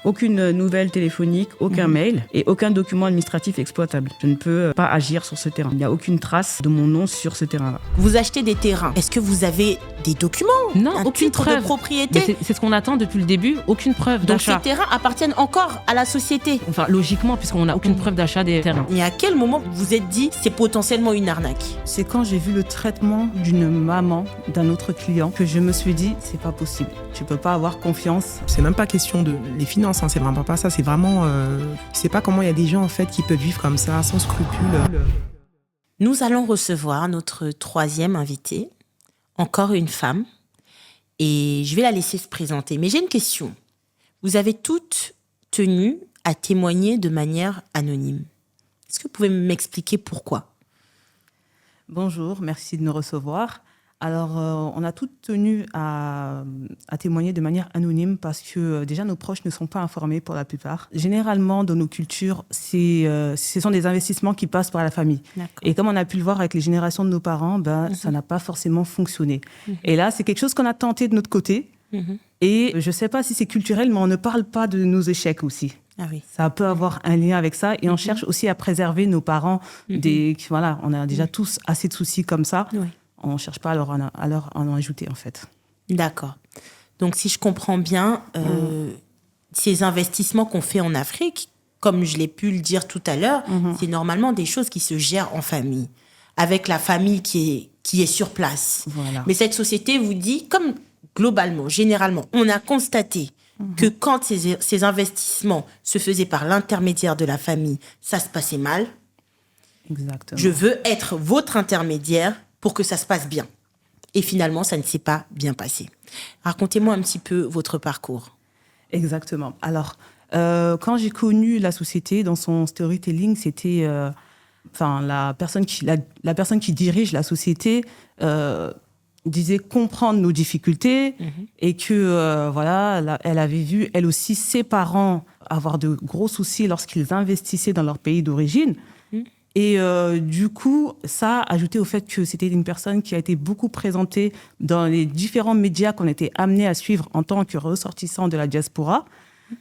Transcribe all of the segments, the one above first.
Aucune nouvelle téléphonique, aucun mail et aucun document administratif exploitable. Je ne peux pas agir sur ce terrain. Il n'y a aucune trace de mon nom sur ce terrain-là. Vous achetez des terrains. Est-ce que vous avez des documents? Non, un aucune titre preuve de propriété? Mais c'est ce qu'on attend depuis le début, aucune preuve Donc d'achat. ces terrains appartiennent encore à la société. Enfin, logiquement, puisqu'on n'a aucune preuve d'achat des terrains. Et à quel moment vous vous êtes dit c'est potentiellement une arnaque? C'est quand j'ai vu le traitement d'une maman d'un autre client que je me suis dit c'est pas possible. Tu peux pas avoir confiance. C'est même pas question de les finances, c'est vraiment pas ça. C'est vraiment, je sais pas comment il y a des gens en fait qui peuvent vivre comme ça, sans scrupules. Nous allons recevoir notre troisième invitée, encore une femme, et je vais la laisser se présenter. Mais j'ai une question. Vous avez toutes tenu à témoigner de manière anonyme. Est-ce que vous pouvez m'expliquer pourquoi? Bonjour, merci de nous recevoir. Alors, on a toutes tenu à témoigner de manière anonyme parce que déjà nos proches ne sont pas informés pour la plupart. Généralement, dans nos cultures, ce sont des investissements qui passent par la famille. D'accord. Et comme on a pu le voir avec les générations de nos parents, ça n'a pas forcément fonctionné. Et là, c'est quelque chose qu'on a tenté de notre côté. Et je ne sais pas si c'est culturel, mais on ne parle pas de nos échecs aussi. Ah oui. Ça peut avoir un lien avec ça. Et on cherche aussi à préserver nos parents. Voilà, on a déjà tous assez de soucis comme ça. Oui. On ne cherche pas à leur en ajouter, en fait. D'accord. Donc, si je comprends bien, ces investissements qu'on fait en Afrique, comme je l'ai pu le dire tout à l'heure, c'est normalement des choses qui se gèrent en famille, avec la famille qui est sur place. Voilà. Mais cette société vous dit, comme globalement, généralement, on a constaté que quand ces investissements se faisaient par l'intermédiaire de la famille, ça se passait mal. Exactement. Je veux être votre intermédiaire pour que ça se passe bien. Et finalement, ça ne s'est pas bien passé. Racontez-moi un petit peu votre parcours. Exactement. Alors, quand j'ai connu la société dans son storytelling, c'était... la personne qui dirige la société disait comprendre nos difficultés et que, elle avait vu, elle aussi, ses parents avoir de gros soucis lorsqu'ils investissaient dans leur pays d'origine. Et du coup, ça a ajouté au fait que c'était une personne qui a été beaucoup présentée dans les différents médias qu'on était amenés à suivre en tant que ressortissants de la diaspora.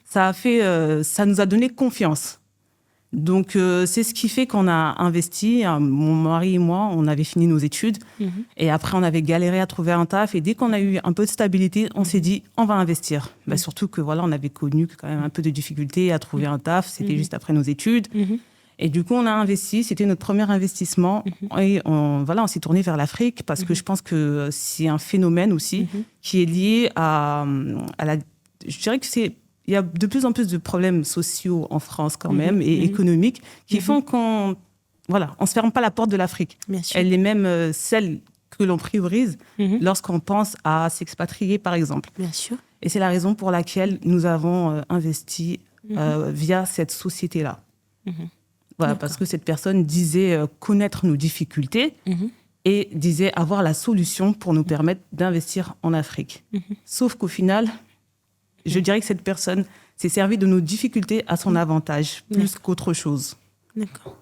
Ça nous a donné confiance. Donc, c'est ce qui fait qu'on a investi. Mon mari et moi, on avait fini nos études. Et après, on avait galéré à trouver un taf. Et dès qu'on a eu un peu de stabilité, on s'est dit, on va investir. Surtout que on avait connu quand même un peu de difficultés à trouver un taf. C'était juste après nos études. Et du coup, on a investi. C'était notre premier investissement. Et on s'est tourné vers l'Afrique parce que je pense que c'est un phénomène aussi qui est lié à la... Je dirais que il y a de plus en plus de problèmes sociaux en France quand même et économiques qui font qu'on on se ferme pas la porte de l'Afrique. Bien sûr. Elle est même celle que l'on priorise lorsqu'on pense à s'expatrier, par exemple. Bien sûr. Et c'est la raison pour laquelle nous avons investi via cette société-là. Voilà, parce que cette personne disait connaître nos difficultés et disait avoir la solution pour nous permettre d'investir en Afrique. Sauf qu'au final, je dirais que cette personne s'est servie de nos difficultés à son avantage, plus qu'autre chose. D'accord.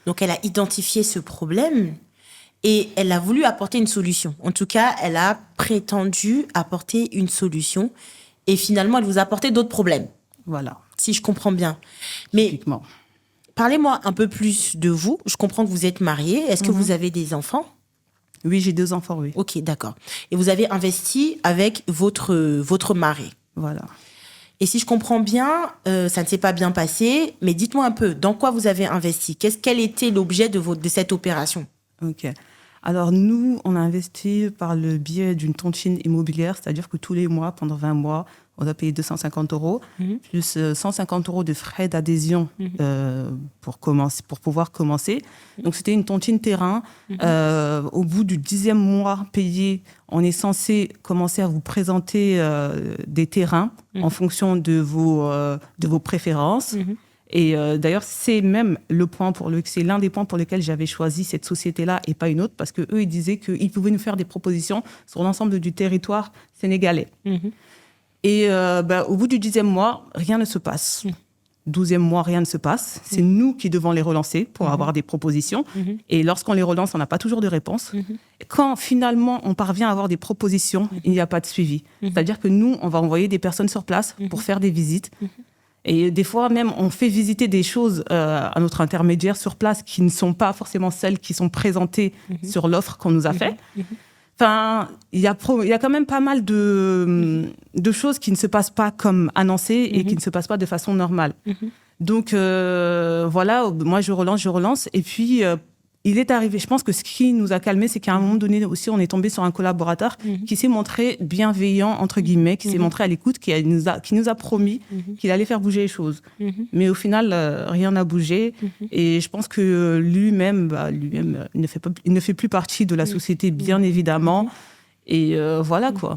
Donc, elle a identifié ce problème et elle a voulu apporter une solution. En tout cas, elle a prétendu apporter une solution et finalement, elle vous a apporté d'autres problèmes. Voilà. Si je comprends bien. Mais Typiquement. Parlez-moi un peu plus de vous. Je comprends que vous êtes mariée. Est-ce que vous avez des enfants? Oui, j'ai 2 enfants, oui. Ok, d'accord. Et vous avez investi avec votre mari. Voilà. Et si je comprends bien, ça ne s'est pas bien passé. Mais dites-moi un peu, dans quoi vous avez investi? Quel était l'objet de cette opération? Ok. Alors, nous, on a investi par le biais d'une tontine immobilière, c'est-à-dire que tous les mois, pendant 20 mois, on a payé 250 €, plus 150 € de frais d'adhésion pour pouvoir commencer. Donc, c'était une tontine terrain. Au bout du 10e mois payé, on est censé commencer à vous présenter des terrains en fonction de vos préférences. Et d'ailleurs, c'est même c'est l'un des points pour lesquels j'avais choisi cette société-là et pas une autre, parce qu'eux, ils disaient qu'ils pouvaient nous faire des propositions sur l'ensemble du territoire sénégalais. Et au bout du 10e mois, rien ne se passe. 12e mois, rien ne se passe. C'est nous qui devons les relancer pour avoir des propositions. Et lorsqu'on les relance, on n'a pas toujours de réponse. Quand finalement on parvient à avoir des propositions, il n'y a pas de suivi. C'est-à-dire que nous, on va envoyer des personnes sur place pour faire des visites. Et des fois, même, on fait visiter des choses à notre intermédiaire sur place qui ne sont pas forcément celles qui sont présentées sur l'offre qu'on nous a fait. Enfin, il y a quand même pas mal de choses qui ne se passent pas comme annoncé et qui ne se passent pas de façon normale. Donc, voilà, moi, je relance. Et puis, il est arrivé, je pense que ce qui nous a calmés, c'est qu'à un moment donné aussi, on est tombé sur un collaborateur qui s'est montré bienveillant, entre guillemets, qui s'est montré à l'écoute, qui nous a promis qu'il allait faire bouger les choses. Mais au final, rien n'a bougé. Et je pense que lui-même, il ne fait plus partie de la société, bien évidemment. Et voilà, quoi.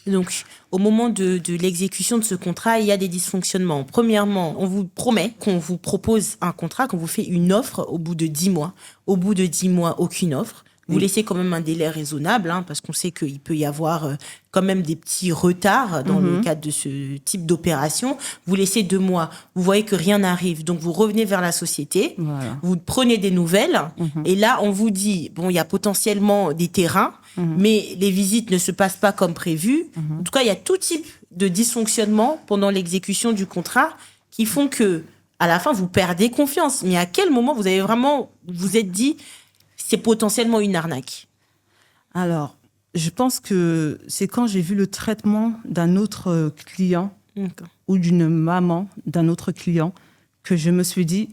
Donc, au moment de l'exécution de ce contrat, il y a des dysfonctionnements. Premièrement, on vous promet qu'on vous propose un contrat, qu'on vous fait une offre au bout de 10 mois. Au bout de 10 mois, aucune offre. Vous laissez quand même un délai raisonnable, parce qu'on sait qu'il peut y avoir quand même des petits retards dans le cadre de ce type d'opération. Vous laissez 2 mois, vous voyez que rien n'arrive, donc vous revenez vers la société, vous prenez des nouvelles, et là, on vous dit, bon, il y a potentiellement des terrains, mais les visites ne se passent pas comme prévu. En tout cas, il y a tout type de dysfonctionnement pendant l'exécution du contrat qui font que, à la fin, vous perdez confiance. Mais à quel moment vous avez vraiment, vous êtes dit, c'est potentiellement une arnaque? Alors, je pense que c'est quand j'ai vu le traitement d'un autre client ou d'une maman d'un autre client que je me suis dit,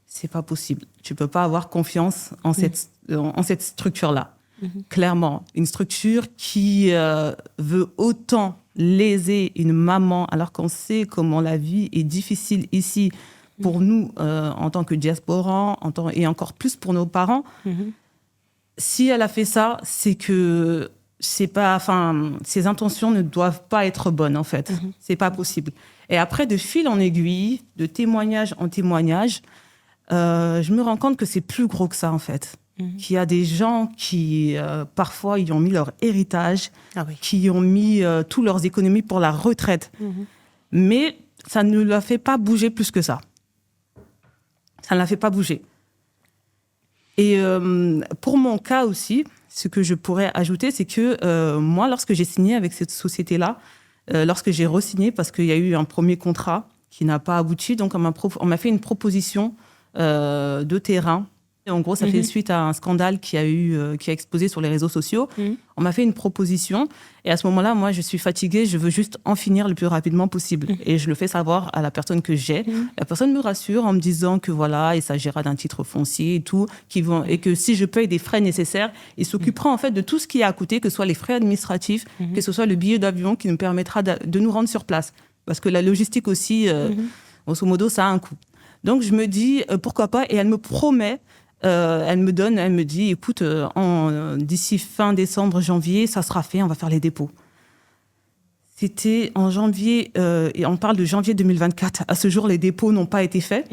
c'est pas possible. Tu peux pas avoir confiance en cette structure-là. Clairement, une structure qui veut autant léser une maman alors qu'on sait comment la vie est difficile ici pour nous en tant que diasporans et encore plus pour nos parents. Si elle a fait ça, c'est que ses intentions ne doivent pas être bonnes, en fait. C'est pas possible. Et après, de fil en aiguille, de témoignage en témoignage, je me rends compte que c'est plus gros que ça, en fait. Qu'il y a des gens qui, parfois, y ont mis leur héritage, qui ont mis tous leurs économies pour la retraite. Mais ça ne la fait pas bouger plus que ça. Ça ne la fait pas bouger. Et pour mon cas aussi, ce que je pourrais ajouter, c'est que moi, lorsque j'ai signé avec cette société-là, lorsque j'ai re-signé, parce qu'il y a eu un premier contrat qui n'a pas abouti, donc on m'a fait une proposition de terrain. Et en gros, ça fait suite à un scandale qui a explosé sur les réseaux sociaux. On m'a fait une proposition. Et à ce moment-là, moi, je suis fatiguée. Je veux juste en finir le plus rapidement possible. Et je le fais savoir à la personne que j'ai. La personne me rassure en me disant que voilà, il s'agira d'un titre foncier et tout, et que si je paye des frais nécessaires, il s'occupera en fait de tout ce qui est à côté, que ce soit les frais administratifs, que ce soit le billet d'avion qui nous permettra de nous rendre sur place. Parce que la logistique aussi, grosso modo, ça a un coût. Donc, je me dis, pourquoi pas. Et elle me promet... elle me dit, écoute, d'ici fin décembre, janvier, ça sera fait, on va faire les dépôts. C'était en janvier, et on parle de janvier 2024. À ce jour, les dépôts n'ont pas été faits.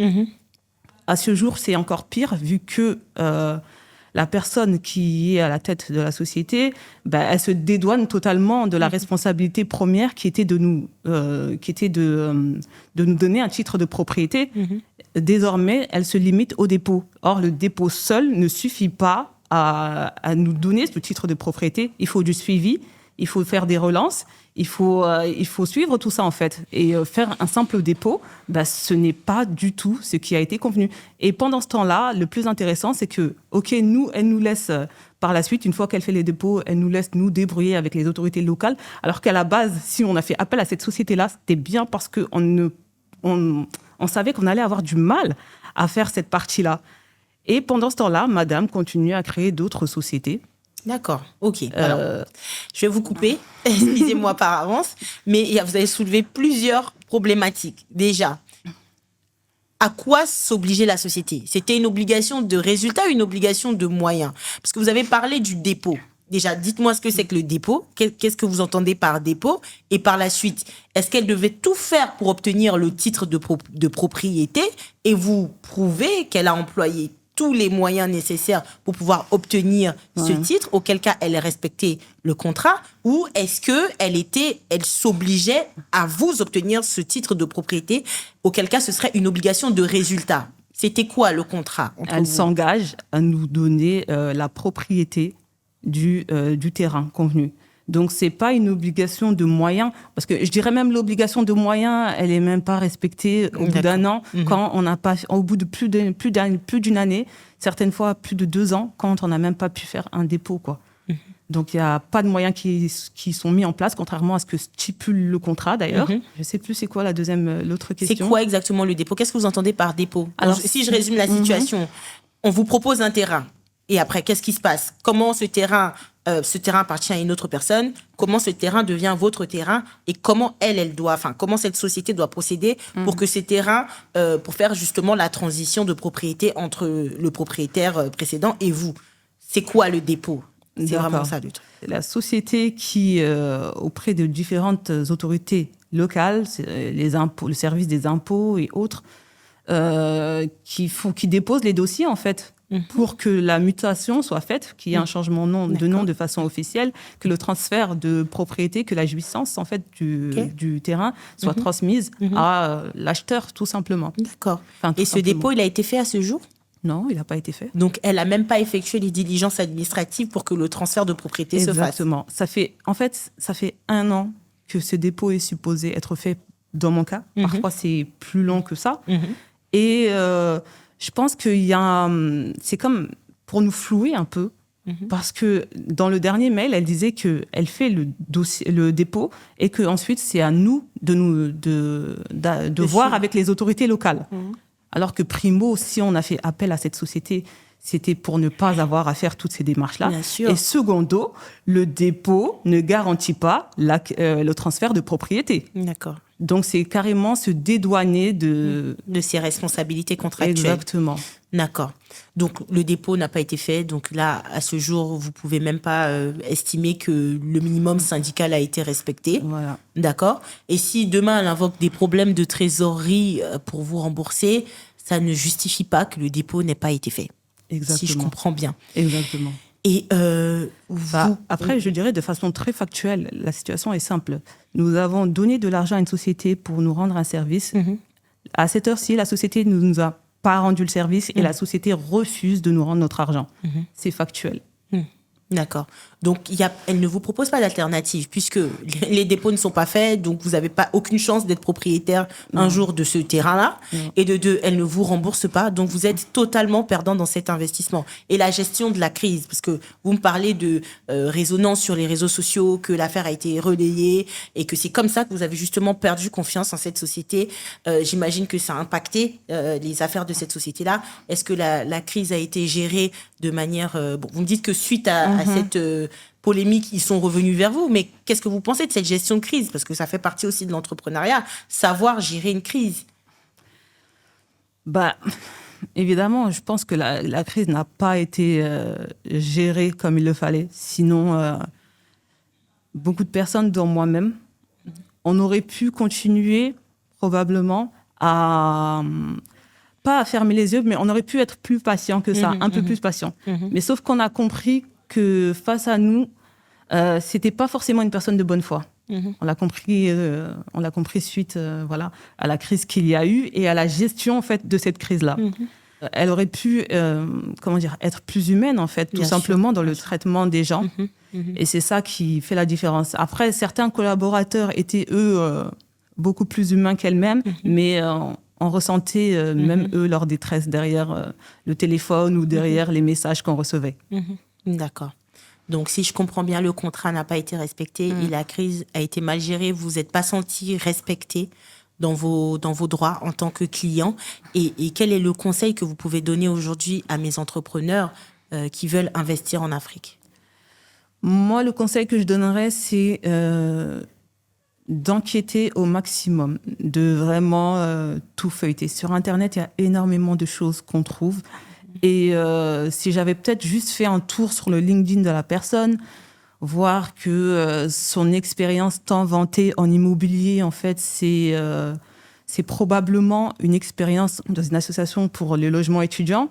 À ce jour, c'est encore pire, vu que la personne qui est à la tête de la société, elle se dédouane totalement de la responsabilité première qui était de nous donner un titre de propriété. Désormais, elle se limite au dépôt. Or, le dépôt seul ne suffit pas à nous donner ce titre de propriété. Il faut du suivi, il faut faire des relances, il faut suivre tout ça, en fait. Et faire un simple dépôt, ce n'est pas du tout ce qui a été convenu. Et pendant ce temps-là, le plus intéressant, c'est que, elle nous laisse, par la suite, une fois qu'elle fait les dépôts, elle nous laisse nous débrouiller avec les autorités locales. Alors qu'à la base, si on a fait appel à cette société-là, c'était bien parce qu'on savait qu'on allait avoir du mal à faire cette partie-là. Et pendant ce temps-là, madame continue à créer d'autres sociétés. D'accord, ok. Alors, je vais vous couper, excusez-moi par avance, mais vous avez soulevé plusieurs problématiques. Déjà, à quoi s'obligeait la société? C'était une obligation de résultat ou une obligation de moyens? Parce que vous avez parlé du dépôt. Déjà, dites-moi ce que c'est que le dépôt. Qu'est-ce que vous entendez par dépôt? Et par la suite, est-ce qu'elle devait tout faire pour obtenir le titre de propriété et vous prouver qu'elle a employé tous les moyens nécessaires pour pouvoir obtenir ce titre, auquel cas elle respectait le contrat, ou est-ce qu'elle s'obligeait à vous obtenir ce titre de propriété, auquel cas ce serait une obligation de résultat? C'était quoi le contrat entre Elle vous? s'engage à nous donner la propriété du terrain convenu. Donc, c'est pas une obligation de moyens, parce que je dirais même l'obligation de moyens, elle est même pas respectée au bout d'un an, quand on n'a pas, au bout de plus d'une année, certaines fois plus de 2 ans, quand on n'a même pas pu faire un dépôt, quoi. Donc, il n'y a pas de moyens qui sont mis en place, contrairement à ce que stipule le contrat, d'ailleurs. Je ne sais plus c'est quoi l'autre question. C'est quoi exactement le dépôt? Qu'est-ce que vous entendez par dépôt? Alors, si je résume la situation, on vous propose un terrain. Et après, qu'est-ce qui se passe? Comment ce terrain appartient à une autre personne? Comment ce terrain devient votre terrain? Et comment comment cette société doit procéder pour que ces terrains, pour faire justement la transition de propriété entre le propriétaire précédent et vous? C'est quoi le dépôt? C'est vraiment ça le truc. La société qui, auprès de différentes autorités locales, les impôts, le service des impôts et autres, qui déposent les dossiers, en fait, pour que la mutation soit faite, qu'il y ait un changement de nom de façon officielle, que le transfert de propriété, que la jouissance, en fait, du terrain soit transmise à l'acheteur, tout simplement. D'accord. Enfin, et ce dépôt, il a été fait à ce jour? Non, il n'a pas été fait. Donc, elle n'a même pas effectué les diligences administratives pour que le transfert de propriété se fasse. Exactement. Ça fait 1 an que ce dépôt est supposé être fait dans mon cas. Parfois, c'est plus long que ça. Et je pense c'est comme pour nous flouer un peu, parce que dans le dernier mail, elle disait qu'elle fait le dépôt et qu'ensuite, c'est à nous de voir avec les autorités locales. Alors que primo, si on a fait appel à cette société, c'était pour ne pas avoir à faire toutes ces démarches-là. Bien sûr. Et secondo, le dépôt ne garantit pas le transfert de propriété. D'accord. Donc, c'est carrément se dédouaner de ses responsabilités contractuelles. Exactement. D'accord. Donc, le dépôt n'a pas été fait. Donc là, à ce jour, vous pouvez même pas estimer que le minimum syndical a été respecté. Voilà. D'accord. Et si demain, elle invoque des problèmes de trésorerie pour vous rembourser, ça ne justifie pas que le dépôt n'ait pas été fait. Exactement. Si je comprends bien. Exactement. Et après, je dirais de façon très factuelle, la situation est simple. Nous avons donné de l'argent à une société pour nous rendre un service. À cette heure-ci, la société ne nous a pas rendu le service et la société refuse de nous rendre notre argent. C'est factuel. D'accord. Donc, elle ne vous propose pas d'alternative puisque les dépôts ne sont pas faits, donc vous n'avez aucune chance d'être propriétaire un jour de ce terrain-là. Et de deux, elle ne vous rembourse pas, donc vous êtes totalement perdant dans cet investissement. Et la gestion de la crise, parce que vous me parlez de résonance sur les réseaux sociaux, que l'affaire a été relayée et que c'est comme ça que vous avez justement perdu confiance en cette société. J'imagine que ça a impacté les affaires de cette société-là. Est-ce que la crise a été gérée de manière... vous me dites que suite à cette polémique, ils sont revenus vers vous, mais qu'est-ce que vous pensez de cette gestion de crise? Parce que ça fait partie aussi de l'entrepreneuriat, savoir gérer une crise. Évidemment, je pense que la crise n'a pas été gérée comme il le fallait. Sinon, beaucoup de personnes, dont moi-même, on aurait pu continuer probablement pas à fermer les yeux, mais on aurait pu être plus patient que ça, un peu plus patient. Mais sauf qu'on a compris que face à nous, c'était pas forcément une personne de bonne foi. On l'a compris suite à la crise qu'il y a eu et à la gestion en fait de cette crise-là. Elle aurait pu être plus humaine en fait, tout simplement dans le traitement des gens. Et c'est ça qui fait la différence. Après, certains collaborateurs étaient eux beaucoup plus humains qu'elle-même, mais on ressentait même eux leur détresse derrière le téléphone ou derrière les messages qu'on recevait. D'accord. Donc, si je comprends bien, le contrat n'a pas été respecté et la crise a été mal gérée. Vous n'êtes pas senti respecté dans vos droits en tant que client. Et quel est le conseil que vous pouvez donner aujourd'hui à mes entrepreneurs qui veulent investir en Afrique? Moi, le conseil que je donnerais, c'est d'enquêter au maximum, de vraiment tout feuilleter. Sur Internet, il y a énormément de choses qu'on trouve. Et si j'avais peut-être juste fait un tour sur le LinkedIn de la personne, voir que son expérience tant vantée en immobilier, en fait, c'est probablement une expérience dans une association pour les logements étudiants,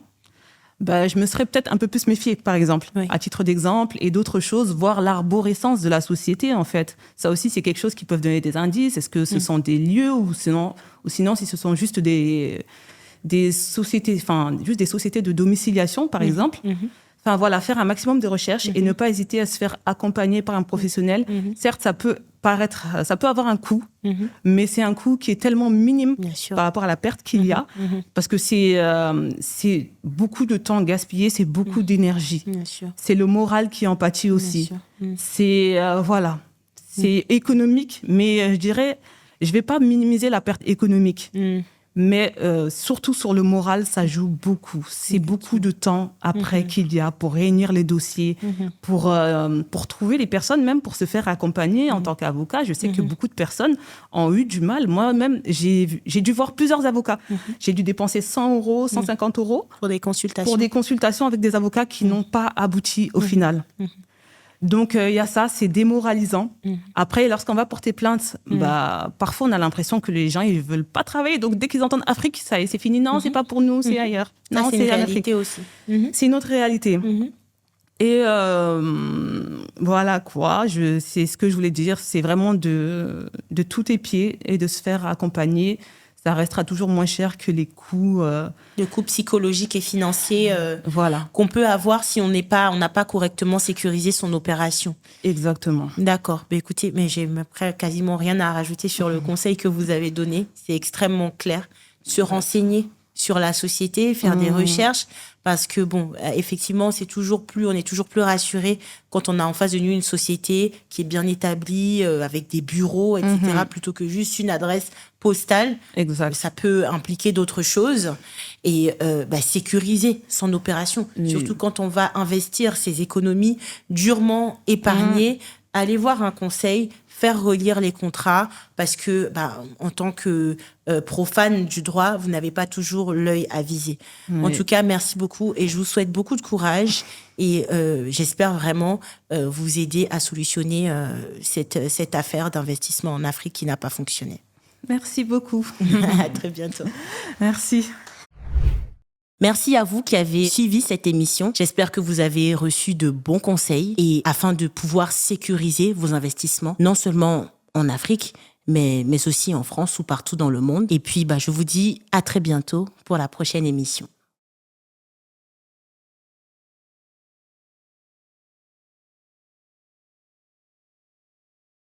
je me serais peut-être un peu plus méfiée, par exemple, à titre d'exemple, et d'autres choses, voir l'arborescence de la société, en fait. Ça aussi, c'est quelque chose qui peut donner des indices. Est-ce que ce sont des lieux ou sinon si ce sont juste des sociétés, juste des sociétés de domiciliation, par exemple. Enfin voilà, faire un maximum de recherches et ne pas hésiter à se faire accompagner par un professionnel. Certes, ça peut avoir un coût, mais c'est un coût qui est tellement minime Bien sûr. par rapport à la perte qu'il y a, parce que c'est beaucoup de temps gaspillé, c'est beaucoup d'énergie. Bien sûr. C'est le moral qui en pâtit aussi. C'est voilà, c'est économique, mais je dirais, je vais pas minimiser la perte économique. Mais surtout sur le moral, ça joue beaucoup. C'est beaucoup de temps après qu'il y a pour réunir les dossiers, pour trouver les personnes, même pour se faire accompagner en tant qu'avocat. Je sais que beaucoup de personnes ont eu du mal. Moi-même, j'ai dû voir plusieurs avocats. J'ai dû dépenser 100 €, 150 € Pour des consultations. pour des consultations avec des avocats qui n'ont pas abouti au final. Donc, il y a ça, c'est démoralisant. Après, lorsqu'on va porter plainte, parfois, on a l'impression que les gens, ils veulent pas travailler. Donc, dès qu'ils entendent Afrique, ça y est, c'est fini. Non, c'est pas pour nous, c'est ailleurs. Ça, Non, c'est une en réalité aussi. C'est une autre réalité. Et voilà quoi, c'est ce que je voulais dire. C'est vraiment de tous tes pieds et de se faire accompagner. Ça restera toujours moins cher que les coûts. Le coût psychologique et financier Voilà, qu'on peut avoir si on n'a pas correctement sécurisé son opération. exactement. D'accord. Mais écoutez, mais j'ai quasiment rien à rajouter sur le conseil que vous avez donné. C'est extrêmement clair. Se renseigner sur la société, faire des recherches, parce que bon, effectivement, on est toujours plus rassuré quand on a en face de nous une société qui est bien établie, avec des bureaux, etc., plutôt que juste une adresse postale. Exact. Ça peut impliquer d'autres choses et sécuriser son opération. Surtout quand on va investir ses économies durement épargnées, aller voir un conseil, faire relire les contrats, parce que en tant que profane du droit, vous n'avez pas toujours l'œil avisé. En tout cas, merci beaucoup et je vous souhaite beaucoup de courage et j'espère vraiment vous aider à solutionner cette affaire d'investissement en Afrique qui n'a pas fonctionné. Merci beaucoup. À très bientôt. Merci. Merci à vous qui avez suivi cette émission. J'espère que vous avez reçu de bons conseils et afin de pouvoir sécuriser vos investissements, non seulement en Afrique, mais aussi en France ou partout dans le monde. Et puis, je vous dis à très bientôt pour la prochaine émission.